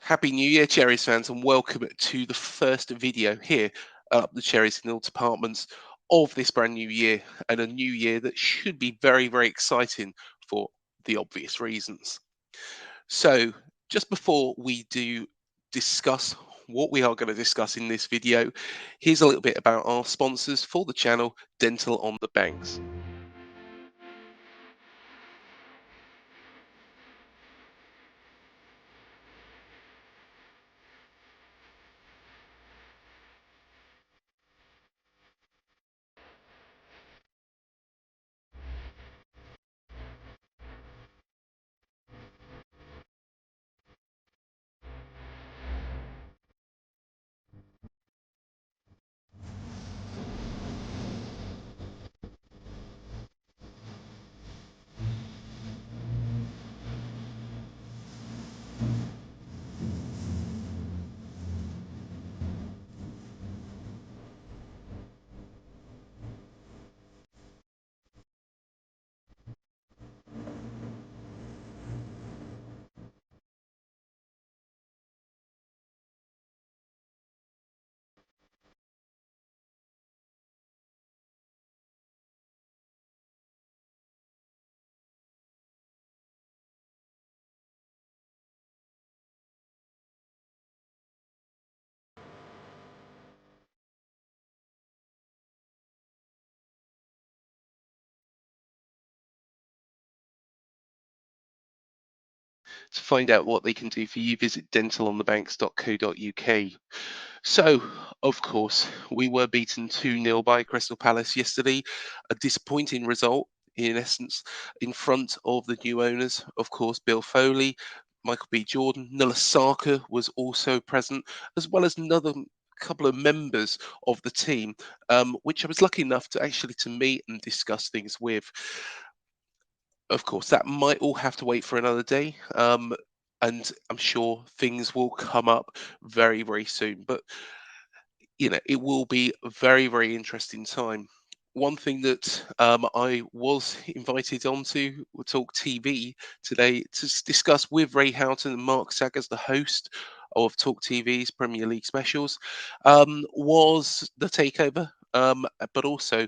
Happy New Year, Cherries fans, and welcome to the first video here at the Cherries Hill departments of this brand new year, and a new year that should be very, very exciting for the obvious reasons. So, just before we do discuss what we are going to discuss in this video, here's a little bit about our sponsors for the channel, Dental on the Banks. To find out what they can do for you, visit dentalonthebanks.co.uk. So, of course, we were beaten 2-0 by Crystal Palace yesterday. A disappointing result, in essence, in front of the new owners, of course, Bill Foley, Michael B. Jordan, Nullah Sarker was also present, as well as another couple of members of the team, which I was lucky enough to actually to meet and discuss things with. Of course, that might all have to wait for another day. And I'm sure things will come up very, very soon. But it will be a very, very interesting time. One thing that I was invited onto Talk TV today to discuss with Ray Houghton and Mark Saggers, the host of Talk TV's Premier League specials, was the takeover, but also,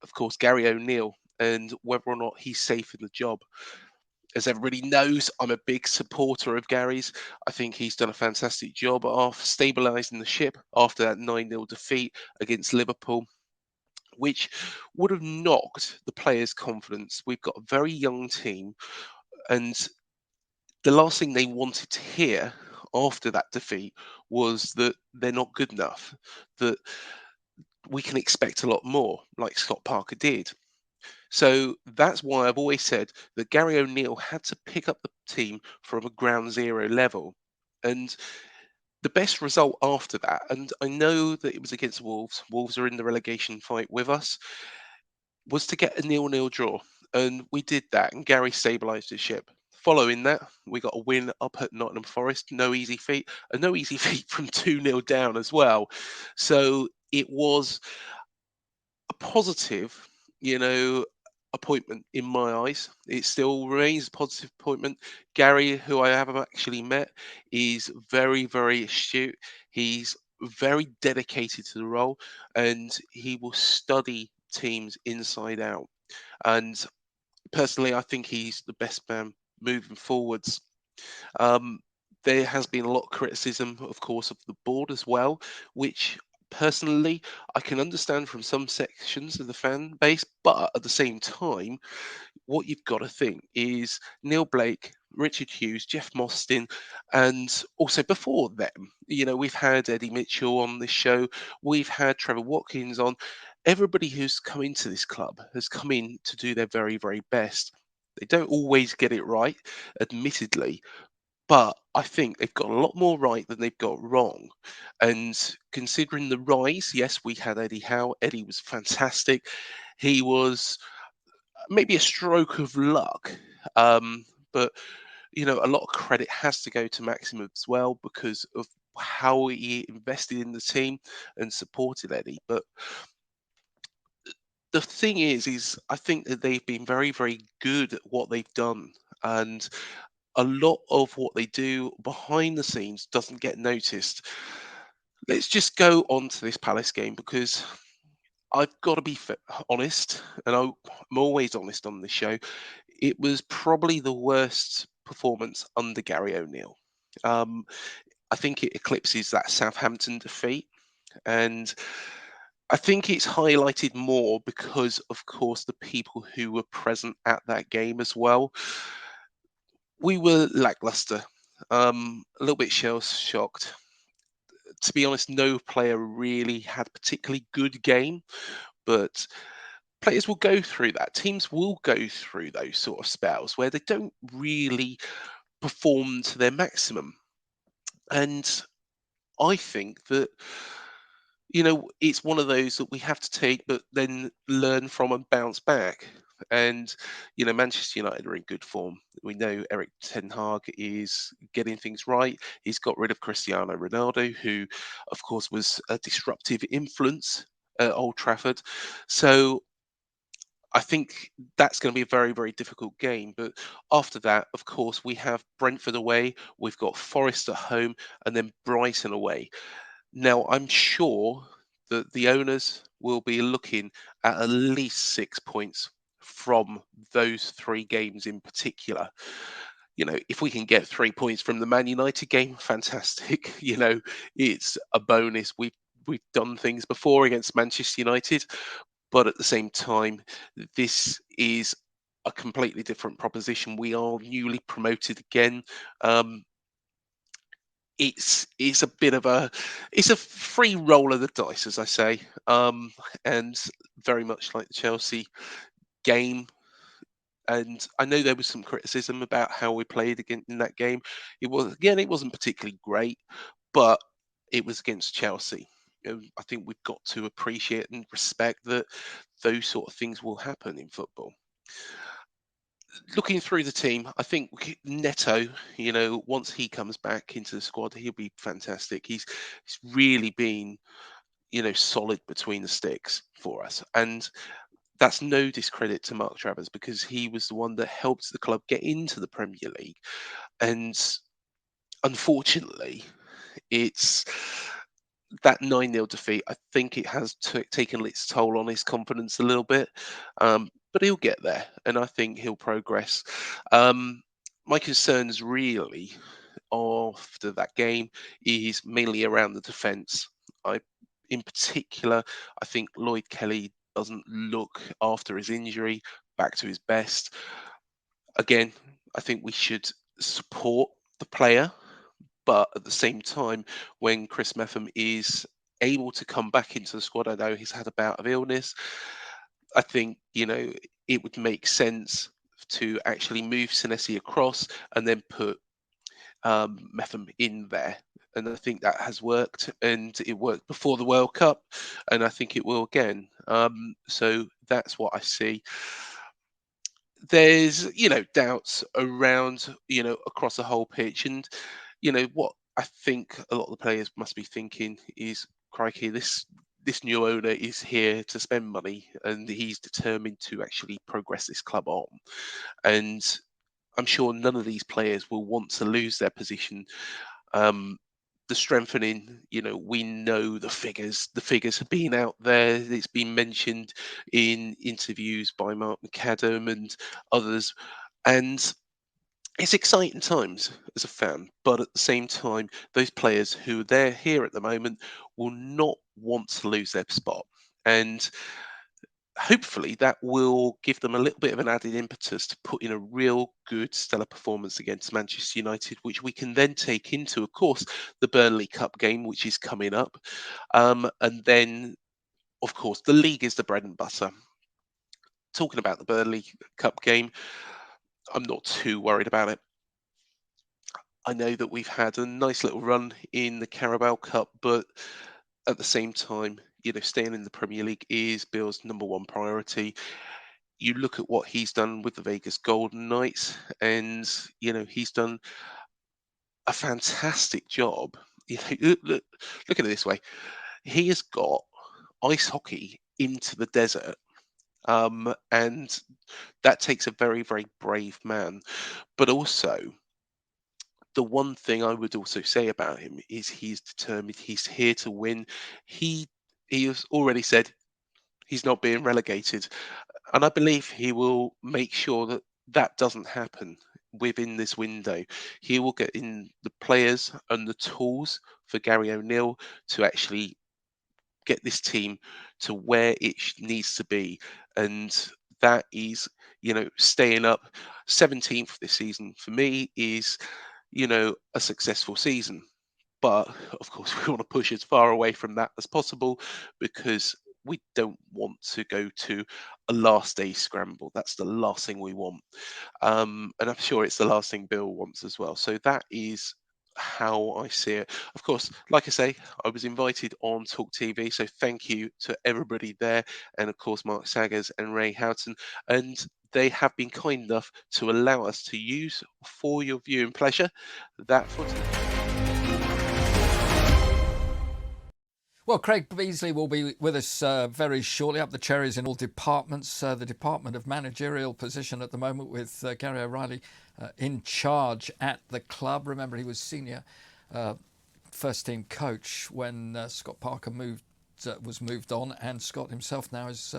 of course, Gary O'Neill and whether or not he's safe in the job. As everybody knows, I'm a big supporter of Gary's. I think he's done a fantastic job of stabilising the ship after that 9-0 defeat against Liverpool, which would have knocked the players' confidence. We've got a very young team, and the last thing they wanted to hear after that defeat was that they're not good enough, that we can expect a lot more, like Scott Parker did. So that's why I've always said that Gary O'Neill had to pick up the team from a ground zero level. And the best result after that, and I know that it was against Wolves, Wolves are in the relegation fight with us, was to get a nil-nil draw. And we did that, and Gary stabilised his ship. Following that, we got a win up at Nottingham Forest. No easy feat, and no easy feat from 2-0 down as well. So it was a positive, you know, appointment in my eyes. It still remains a positive appointment. Gary, who I have actually met, is very, very astute. He's very dedicated to the role, and he will study teams inside out. And personally, I think he's the best man moving forwards. Um, there has been a lot of criticism, of course, of the board as well, which personally I can understand from some sections of the fan base, but at the same time, what you've got to think is Neil Blake, Richard Hughes, Jeff Mostyn, and also before them, we've had Eddie Mitchell on this show, we've had Trevor Watkins on. Everybody who's come into this club has come in to do their very, very best. They don't always get it right, admittedly, but I think they've got a lot more right than they've got wrong. And considering the rise, yes, we had Eddie Howe. Eddie was fantastic. He was maybe a stroke of luck. Um, but a lot of credit has to go to Maxim as well because of how he invested in the team and supported Eddie. But the thing is I think that they've been very, very good at what they've done. And a lot of what they do behind the scenes doesn't get noticed. Let's just go on to this Palace game because I've got to be honest, and I'm always honest on this show. It was probably the worst performance under Gary O'Neill. Um, I think it eclipses that Southampton defeat, and I think it's highlighted more because, of course, the people who were present at that game as well. We were lackluster, a little bit shell shocked. To be honest, no player really had a particularly good game, but players will go through that. Teams will go through those sort of spells where they don't really perform to their maximum. And I think that, it's one of those that we have to take, but then learn from and bounce back. And, Manchester United are in good form. We know Eric Ten Hag is getting things right. He's got rid of Cristiano Ronaldo, who, of course, was a disruptive influence at Old Trafford. So I think that's going to be a very, very difficult game. But after that, of course, we have Brentford away, we've got Forest at home, and then Brighton away. Now, I'm sure that the owners will be looking at least 6 points from those three games in particular. If we can get 3 points from the Man United game, fantastic. It's a bonus. We've done things before against Manchester United, but at the same time, this is a completely different proposition. We are newly promoted again. Um, it's a bit of it's a free roll of the dice, as I say, and very much like the Chelsea game. And I know there was some criticism about how we played again in that game. It wasn't particularly great, but it was against Chelsea. I think we've got to appreciate and respect that those sort of things will happen in football. Looking through the team, I think Neto, once he comes back into the squad, he'll be fantastic. He's really been, solid between the sticks for us. And that's no discredit to Mark Travers because he was the one that helped the club get into the Premier League. And unfortunately, it's that 9-0 defeat. I think it has taken its toll on his confidence a little bit, but he'll get there, and I think he'll progress. My concerns really after that game is mainly around the defence. In particular, I think Lloyd Kelly doesn't look after his injury back to his best. Again, I think we should support the player, but at the same time, when Chris Metham is able to come back into the squad, I know he's had a bout of illness. I think, it would make sense to actually move Senesi across and then put Metham in there. And I think that has worked, and it worked before the World Cup, and I think it will again. So that's what I see. There's, doubts around, across the whole pitch, and what I think a lot of the players must be thinking is, crikey, this new owner is here to spend money, and he's determined to actually progress this club on. And I'm sure none of these players will want to lose their position. Um, the strengthening, we know the figures. The figures have been out there. It's been mentioned in interviews by Mark McAdam and others. And it's exciting times as a fan, but at the same time, those players who are there here at the moment will not want to lose their spot. And hopefully that will give them a little bit of an added impetus to put in a real good stellar performance against Manchester United, which we can then take into, of course, the Burnley Cup game, which is coming up. And then, of course, the league is the bread and butter. Talking about the Burnley Cup game, I'm not too worried about it. I know that we've had a nice little run in the Carabao Cup, but at the same time, staying in the Premier League is Bill's number one priority. You look at what he's done with the Vegas Golden Knights, and he's done a fantastic job. Look at it this way: he has got ice hockey into the desert, and that takes a very, very brave man. But also, the one thing I would also say about him is he's determined. He's here to win. He he has already said he's not being relegated, and I believe he will make sure that that doesn't happen within this window. He will get in the players and the tools for Gary O'Neill to actually get this team to where it needs to be, and that is, staying up. 17th this season for me is, a successful season. But of course, we want to push as far away from that as possible, because we don't want to go to a last day scramble. That's the last thing we want. And I'm sure it's the last thing Bill wants as well. So that is how I see it. Of course, like I say, I was invited on Talk TV, so thank you to everybody there, and of course Mark Saggers and Ray Houghton, and they have been kind enough to allow us to use, for your viewing pleasure, that footage. Well, Craig Beazley will be with us very shortly. Up the Cherries in all departments. The Department of Managerial position at the moment with Gary O'Reilly in charge at the club. Remember, he was senior first team coach when Scott Parker was moved on, and Scott himself now is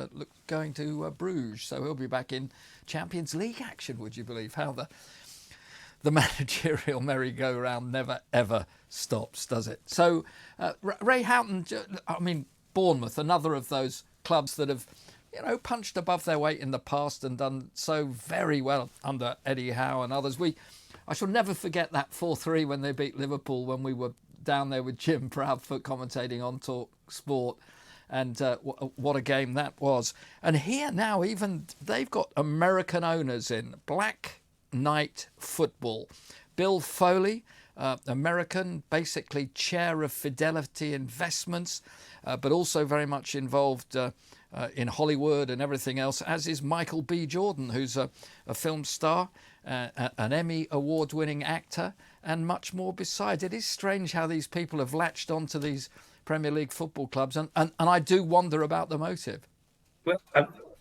going to Bruges, so he'll be back in Champions League action. Would you believe how the managerial merry-go-round never ever stops, does it? So Ray Houghton, I mean, Bournemouth, another of those clubs that have, punched above their weight in the past and done so very well under Eddie Howe and others. I shall never forget that 4-3 when they beat Liverpool, when we were down there with Jim Proudfoot commentating on Talk Sport. And what a game that was. And here now, even they've got American owners in. Black Knight Football. Bill Foley, American, basically chair of Fidelity Investments, but also very much involved in Hollywood and everything else, as is Michael B. Jordan, who's a film star, an Emmy award-winning actor, and much more besides. It is strange how these people have latched onto these Premier League football clubs, and I do wonder about the motive. Well,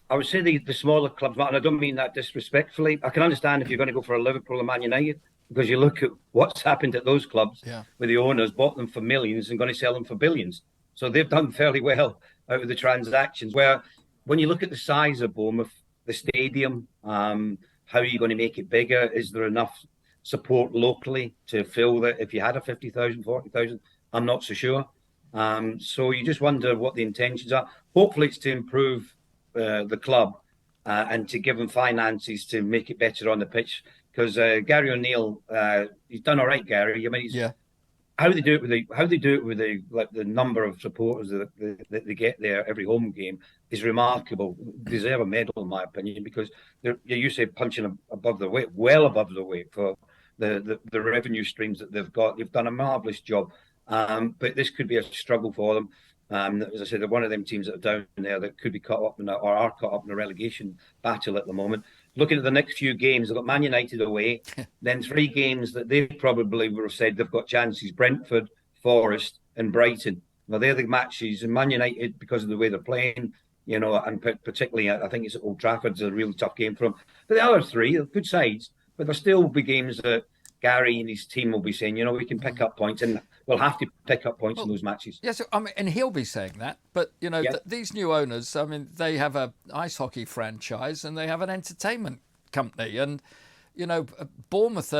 I would say the smaller clubs, and I don't mean that disrespectfully. I can understand if you're going to go for a Liverpool or Man United, because you look at what's happened at those clubs, where the owners bought them for millions and going to sell them for billions. So they've done fairly well out of the transactions. Where when you look at the size of Bournemouth, the stadium, how are you going to make it bigger? Is there enough support locally to fill that? If you had a 50,000, 40,000, I'm not so sure. So you just wonder what the intentions are. Hopefully it's to improve the club and to give them finances to make it better on the pitch. Because Gary O'Neill, he's done all right, Gary. I mean, how they do it with the number of supporters that they get there every home game is remarkable. Deserve a medal, in my opinion, because they're used to punching above their weight, well above their weight for the revenue streams that they've got. They've done a marvellous job. But this could be a struggle for them. As I said, they're one of them teams that are down there that could be caught up or are caught up in a relegation battle at the moment. Looking at the next few games, they've got Man United away, then 3 games that they probably would have said they've got chances: Brentford, Forest, and Brighton. Now they're the matches, and Man United, because of the way they're playing, and particularly I think it's at Old Trafford's a really tough game for them. But the other 3 are good sides, but there still will be games that Gary and his team will be saying, we can pick up points, and we'll have to pick up points in those matches. Yes, I mean, and he'll be saying that. But, these new owners, I mean, they have an ice hockey franchise and they have an entertainment company. And, Bournemouth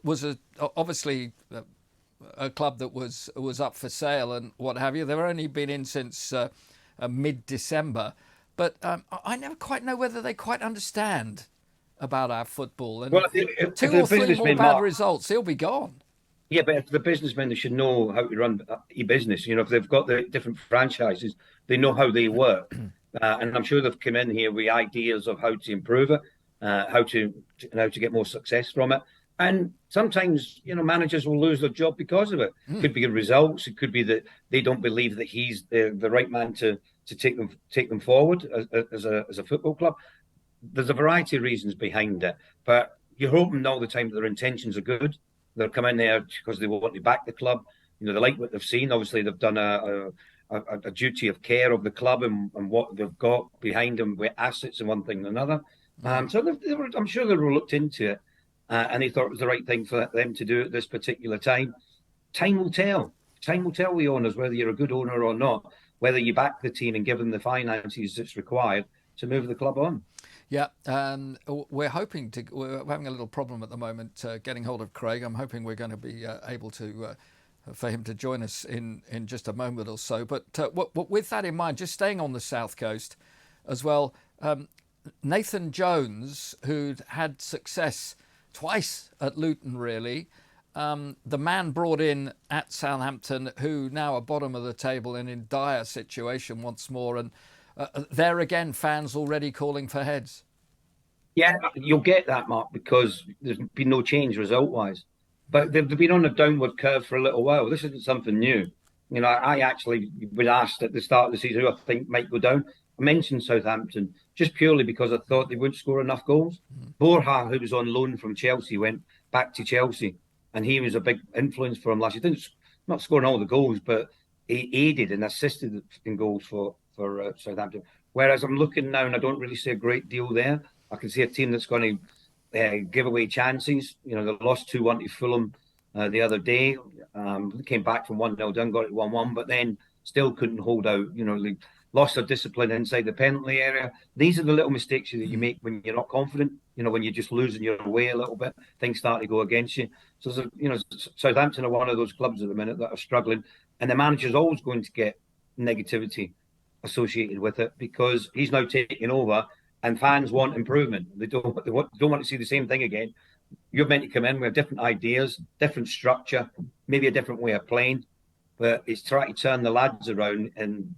was obviously a club that was up for sale and what have you. They've only been in since mid-December. But I never quite know whether they quite understand about our football. And if 2 or 3 more bad results, he'll be gone. Yeah, but if the businessmen, they should know how to run a business. If they've got the different franchises, they know how they work. And I'm sure they've come in here with ideas of how to improve it, how to get more success from it. And sometimes, managers will lose their job because of it. It could be results. It could be that they don't believe that he's the right man to take them forward as a football club. There's a variety of reasons behind it, but you're hoping all the time that their intentions are good. They're coming there because they want to back the club. They like what they've seen. Obviously, they've done a duty of care of the club and what they've got behind them with assets and one thing and another. So I'm sure they were looked into it. and he thought it was the right thing for them to do at this particular time. Time will tell. Time will tell the owners whether you're a good owner or not, whether you back the team and give them the finances that's required to move the club on. Yeah, we're hoping to. We're having a little problem at the moment getting hold of Craig. I'm hoping we're going to be able to for him to join us in just a moment or so. But with that in mind, just staying on the south coast as well, Nathan Jones, who'd had success twice at Luton, really. The man brought in at Southampton, who now are bottom of the table and in dire situation once more, and there again, fans already calling for heads. Yeah, you'll get that, Mark, because there's been no change result-wise. But they've been on a downward curve for a little while. This isn't something new. You know, I actually was asked at the start of the season who I think might go down. I mentioned Southampton just purely because I thought they wouldn't score enough goals. Borja, who was on loan from Chelsea, went back to Chelsea, and he was a big influence for him last year. Didn't not scoring all the goals, but he aided and assisted in goals for Southampton. Whereas I'm looking now, and I don't really see a great deal there. I can see a team that's going to give away chances. You know, they lost 2-1 to Fulham the other day. Came back from 1-0 down, got it 1-1, but then still couldn't hold out. You know, they lost their discipline inside the penalty area. These are the little mistakes that you make when you're not confident. You know, when you're just losing your way a little bit, things start to go against you. So, you know, Southampton are one of those clubs at the minute that are struggling, and the manager's always going to get negativity associated with it because he's now taking over. And fans want improvement. They don't want to see the same thing again. You're meant to come in with different ideas, different structure, maybe a different way of playing. But it's trying to turn the lads around, and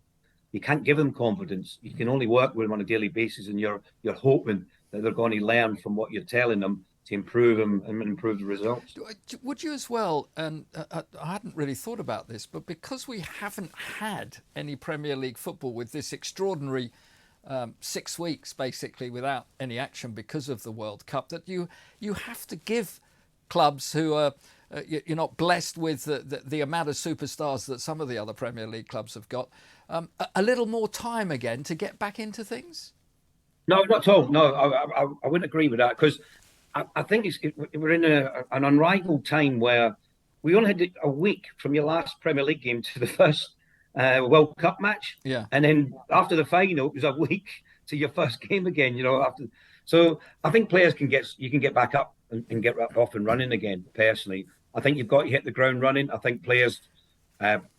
you can't give them confidence. You can only work with them on a daily basis, and you're hoping that they're going to learn from what you're telling them to improve them and improve the results. Would you as well? And I hadn't really thought about this, but because we haven't had any Premier League football with this extraordinary 6 weeks basically without any action because of the World Cup, that you have to give clubs who are you're not blessed with the amount of superstars that some of the other Premier League clubs have got, a little more time again to get back into things. No, not at all. No, I wouldn't agree with that because I think we're in an unrivaled time where we only had a week from your last Premier League game to the first World Cup match, and then after the final, it was a week to your first game again. You know, so I think players can get back up and get off and running again. Personally, I think you've got to hit the ground running. I think players,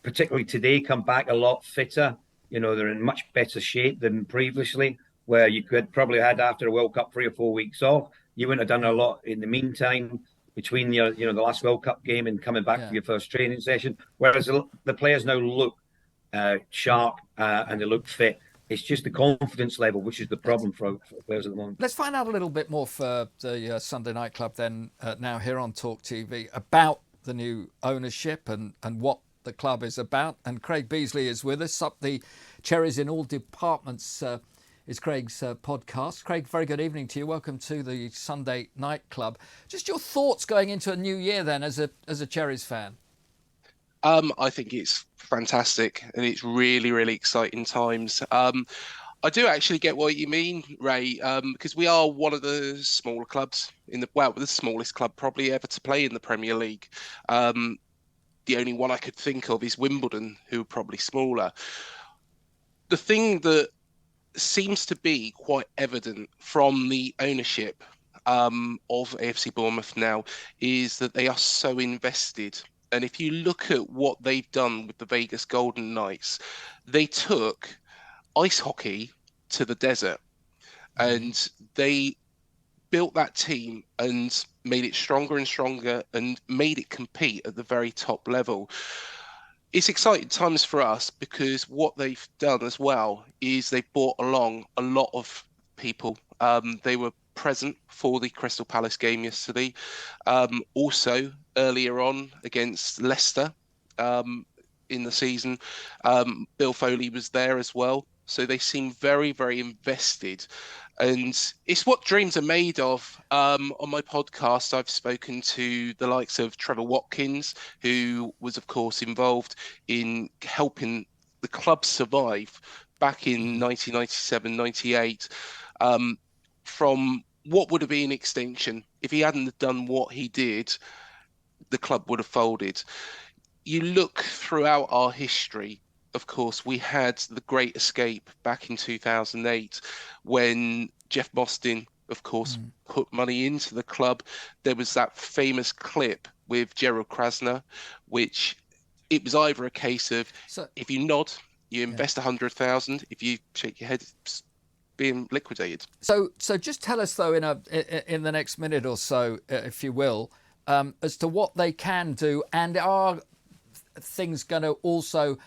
particularly today, come back a lot fitter. You know, they're in much better shape than previously, where you could probably had after a World Cup 3 or 4 weeks off. You wouldn't have done a lot in the meantime between the last World Cup game and coming back for your first training session. Whereas the players now look sharp and they look fit. It's just the confidence level, which is the problem for players at the moment. Let's find out a little bit more for the Sunday Night Club then now here on TalkTV about the new ownership and what the club is about. And Craig Beazley is with us. Up the Cherries in All Departments is Craig's podcast. Craig, very good evening to you. Welcome to the Sunday Night Club. Just your thoughts going into a new year then as a Cherries fan. I think it's fantastic and it's really, really exciting times. I do actually get what you mean, Ray, because we are one of the smaller clubs the smallest club probably ever to play in the Premier League. The only one I could think of is Wimbledon, who are probably smaller. The thing that seems to be quite evident from the ownership of AFC Bournemouth now is that they are so invested. And if you look at what they've done with the Vegas Golden Knights, they took ice hockey to the desert and they built that team and made it stronger and stronger and made it compete at the very top level. It's exciting times for us because what they've done as well is they've brought along a lot of people. They were present for the Crystal Palace game yesterday. Also, earlier on against Leicester in the season, Bill Foley was there as well. So they seem very, very invested. And it's what dreams are made of. On my podcast, I've spoken to the likes of Trevor Watkins, who was, of course, involved in helping the club survive back in 1997, 98, from what would have been extinction if he hadn't done what he did, the club would have folded. You look throughout our history, of course, we had the Great Escape back in 2008 when Jeff Boston, of course, put money into the club. There was that famous clip with Gerald Krasner, which it was either a case of if you nod, you invest 100,000. If you shake your head, it's being liquidated. So just tell us though in the next minute or so, if you will, as to what they can do, and are things going to also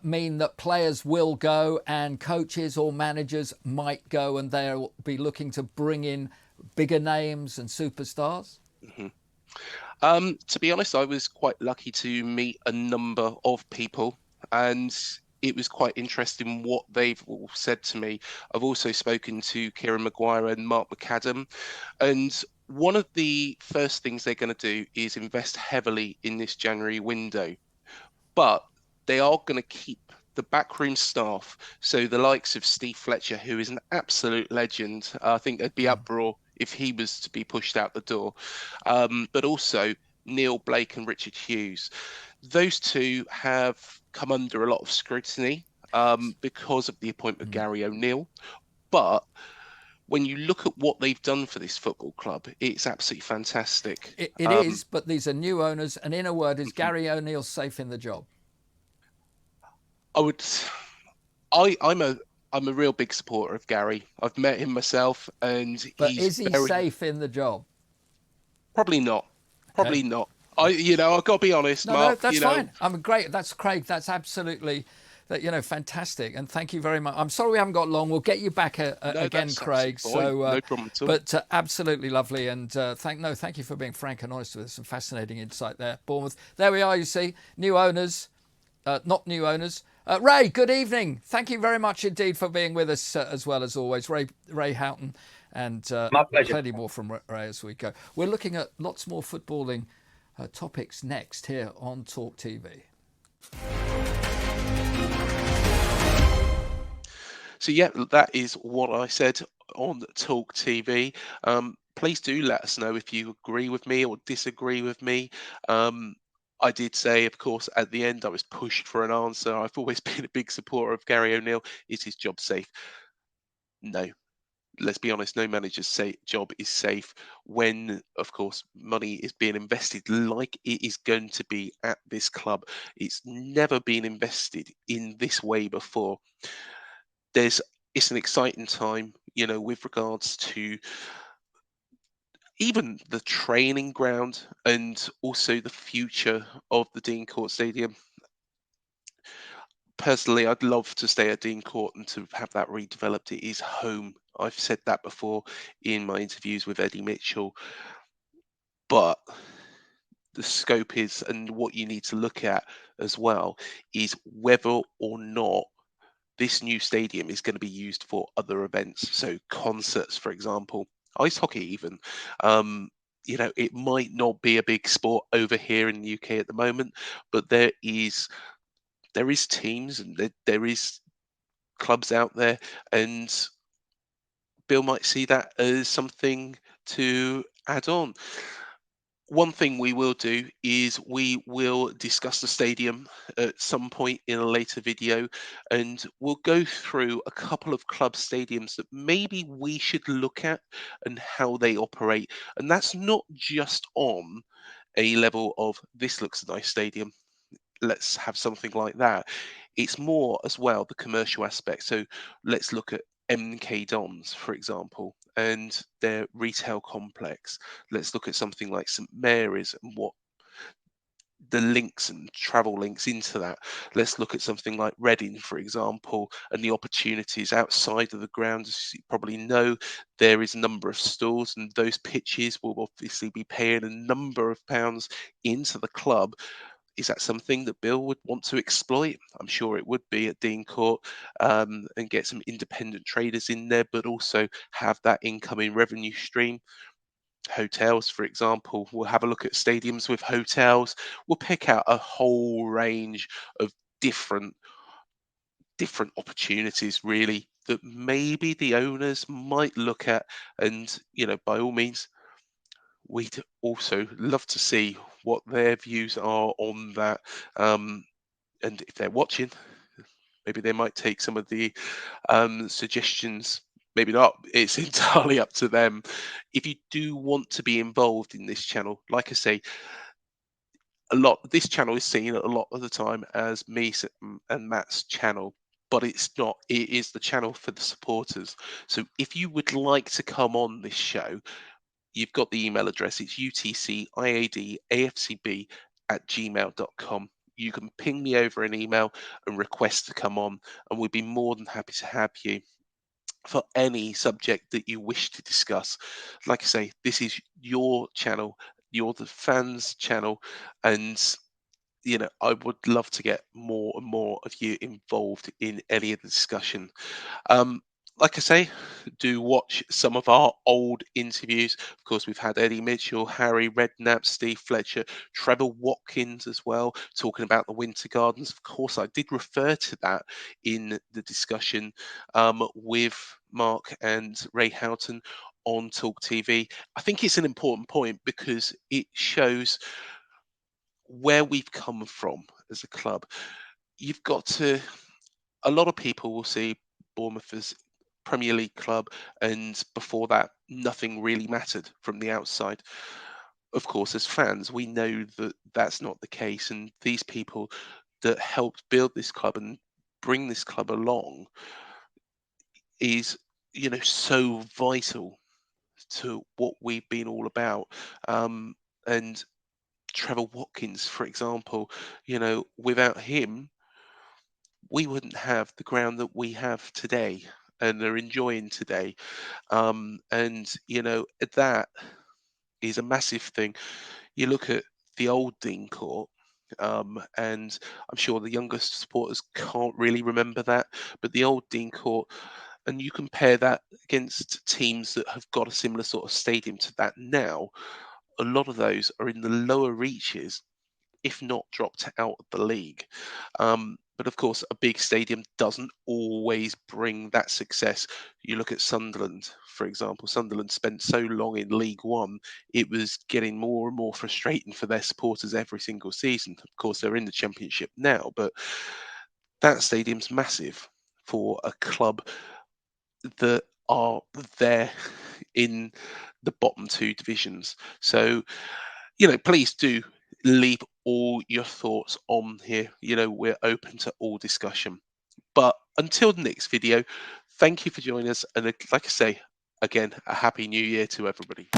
mean that players will go and coaches or managers might go and they'll be looking to bring in bigger names and superstars? To be honest, I was quite lucky to meet a number of people, and it was quite interesting what they've all said to me. I've also spoken to Kieran Maguire and Mark McAdam, and one of the first things they're going to do is invest heavily in this January window. But they are going to keep the backroom staff. So the likes of Steve Fletcher, who is an absolute legend, I think there'd be uproar if he was to be pushed out the door. But also Neil Blake and Richard Hughes. Those two have come under a lot of scrutiny because of the appointment of Gary O'Neill. But when you look at what they've done for this football club, it's absolutely fantastic. It is, but these are new owners. And in a word, is Gary O'Neill safe in the job? I'm a real big supporter of Gary. I've met him myself, and is he safe in the job? Probably not. Probably not. I've got to be honest, Mark. No, that's fine. I'm great. That's Craig. That's absolutely, fantastic. And thank you very much. I'm sorry we haven't got long. We'll get you back again, Craig. So no problem at all. But absolutely lovely. And thank you for being frank and honest with us. Some fascinating insight there. Bournemouth. There we are. You see, new owners, not new owners. Ray, good evening. Thank you very much indeed for being with us as well as always. Ray Houghton, and my pleasure. Plenty more from Ray as we go. We're looking at lots more footballing topics next here on TalkTV. So yeah, that is what I said on TalkTV. Please do let us know if you agree with me or disagree with me. I did say, of course, at the end I was pushed for an answer. I've always been a big supporter of Gary O'Neill. Is his job safe? No. Let's be honest, no manager's job is safe when, of course, money is being invested like it is going to be at this club. It's never been invested in this way before. It's an exciting time, with regards to even the training ground and also the future of the Dean Court Stadium. Personally, I'd love to stay at Dean Court and to have that redeveloped. It is home. I've said that before in my interviews with Eddie Mitchell. But the scope is, and what you need to look at as well, is whether or not this new stadium is going to be used for other events. So concerts, for example, ice hockey even. It might not be a big sport over here in the UK at the moment, but there is teams and there is clubs out there, and Bill might see that as something to add on. One thing we will do is we will discuss the stadium at some point in a later video, and we'll go through a couple of club stadiums that maybe we should look at and how they operate. And that's not just on a level of this looks a nice stadium, let's have something like that. It's more as well the commercial aspect. So let's look at MK Dons, for example, and their retail complex. Let's look at something like St Mary's and what the links and travel links into that. Let's look at something like Reading, for example, and the opportunities outside of the ground. As you probably know, there is a number of stores, and those pitches will obviously be paying a number of pounds into the club. Is that something that Bill would want to exploit? I'm sure it would be at Dean Court, and get some independent traders in there, but also have that incoming revenue stream. Hotels, for example, we'll have a look at stadiums with hotels. We'll pick out a whole range of different opportunities, really, that maybe the owners might look at, and by all means, we'd also love to see what their views are on that. And if they're watching, maybe they might take some of the suggestions. Maybe not. It's entirely up to them. If you do want to be involved in this channel, like I say, this channel is seen a lot of the time as me and Matt's channel, but it's not. It is the channel for the supporters. So if you would like to come on this show, you've got the email address. It's UTCIAD@gmail.com. You can ping me over an email and request to come on, and we'd be more than happy to have you for any subject that you wish to discuss. Like I say, this is your channel, you're the fans' channel, and I would love to get more and more of you involved in any of the discussion. Um, like I say, do watch some of our old interviews. Of course, we've had Eddie Mitchell, Harry Redknapp, Steve Fletcher, Trevor Watkins as well, talking about the Winter Gardens. Of course, I did refer to that in the discussion with Mark and Ray Houghton on TalkTV. I think it's an important point because it shows where we've come from as a club. You've got to, a lot of people will see Bournemouth as Premier League club, and before that, nothing really mattered from the outside. Of course, as fans, we know that that's not the case, and these people that helped build this club and bring this club along is, so vital to what we've been all about. And Trevor Watkins, for example, without him, we wouldn't have the ground that we have today and are enjoying today. And that is a massive thing. You look at the old Dean Court, and I'm sure the youngest supporters can't really remember that, but the old Dean Court, and you compare that against teams that have got a similar sort of stadium to that now, a lot of those are in the lower reaches, if not dropped out of the league. But of course, a big stadium doesn't always bring that success. You look at Sunderland, for example. Sunderland spent so long in League One, it was getting more and more frustrating for their supporters every single season. Of course, they're in the Championship now, but that stadium's massive for a club that are there in the bottom two divisions. So, please do leave all your thoughts on here. We're open to all discussion. But until the next video, thank you for joining us. And like I say, again, a happy new year to everybody.